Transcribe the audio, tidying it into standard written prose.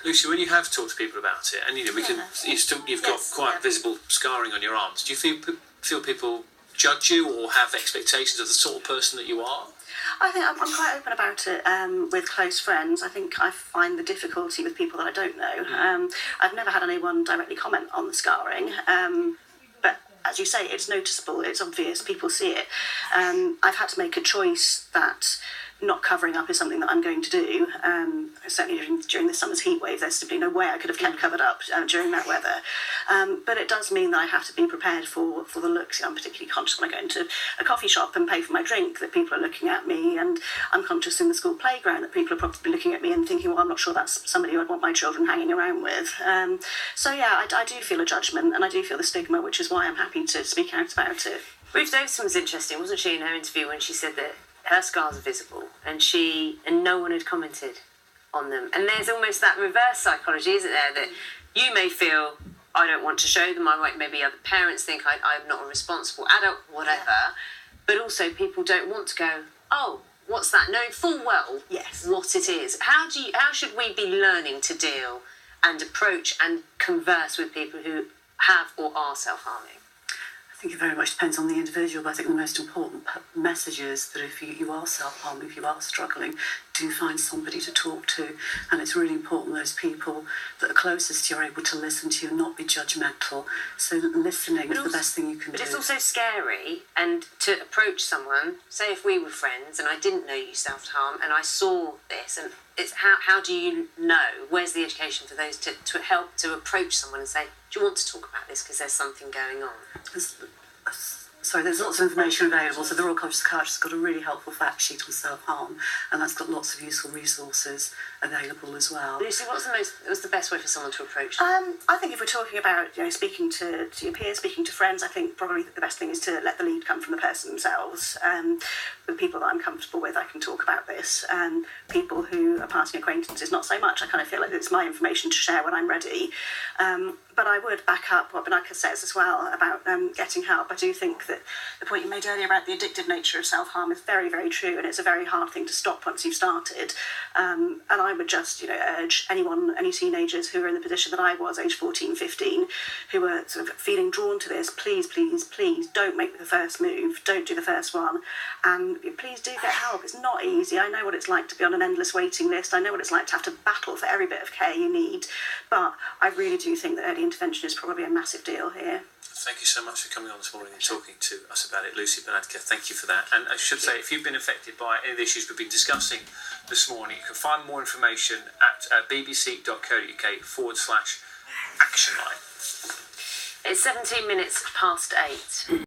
Lucy, when you have talked to people about it, and you've got quite visible scarring on your arms, do you feel people judge you or have expectations of the sort of person that you are? I think I'm quite open about it with close friends. I think I find the difficulty with people that I don't know. I've never had anyone directly comment on the scarring, but as you say, it's noticeable, it's obvious, people see it. I've had to make a choice that not covering up is something that I'm going to do. Certainly during this summer's heat wave, there's simply no way I could have kept covered up during that weather. But it does mean that I have to be prepared for the looks. I'm particularly conscious when I go into a coffee shop and pay for my drink that people are looking at me, and I'm conscious in the school playground that people are probably looking at me and thinking, well, I'm not sure that's somebody who I'd want my children hanging around with. So yeah, I do feel a judgment, and I do feel the stigma, which is why I'm happy to speak out about it. Ruth Dawson was interesting, wasn't she, in her interview when she said that her scars are visible and no one had commented on them. And there's almost that reverse psychology, isn't there, that you may feel, I don't want to show them, maybe other parents think I'm not a responsible adult, whatever, but also people don't want to go, oh, what's that? Knowing full well what it is. How should we be learning to deal and approach and converse with people who have or are self-harming? I think it very much depends on the individual, but I think the most important message is that if you are self-harming, if you are struggling, do find somebody to talk to. And it's really important those people that are closest to you are able to listen to you and not be judgmental. So listening is the best thing you can do. But it's also scary, and to approach someone, say if we were friends and I didn't know you self-harm and I saw this, and it's how do you know? Where's the education for those to help to approach someone and say, do you want to talk about this because there's something going on? There's lots of information available. So the Royal College of Psychiatrists has got a really helpful fact sheet on self-harm, and that's got lots of useful resources available as well. Lucy, what's the best way for someone to approach? I think if we're talking about speaking to your peers, speaking to friends, I think probably the best thing is to let the lead come from the person themselves. With people that I'm comfortable with, I can talk about this. People who are passing acquaintances, not so much. I kind of feel like it's my information to share when I'm ready. But I would back up what Naga says as well about getting help. I do think that the point you made earlier about the addictive nature of self-harm is very, very true, and it's a very hard thing to stop once you've started. And I would just urge any teenagers who are in the position that I was, age 14, 15, who are sort of feeling drawn to this, please, please, please don't make the first move, don't do the first one, and please do get help. It's not easy. I know what it's like to be on an endless waiting list. I know what it's like to have to battle for every bit of care you need, but I really do think that early intervention is probably a massive deal here. Thank you so much for coming on this morning and talking to us about it, Lucy Bernadette. Thank you for that. And I should say, if you've been affected by any of the issues we've been discussing this morning, you can find more information at bbc.co.uk/action line. It's 17 minutes past 8.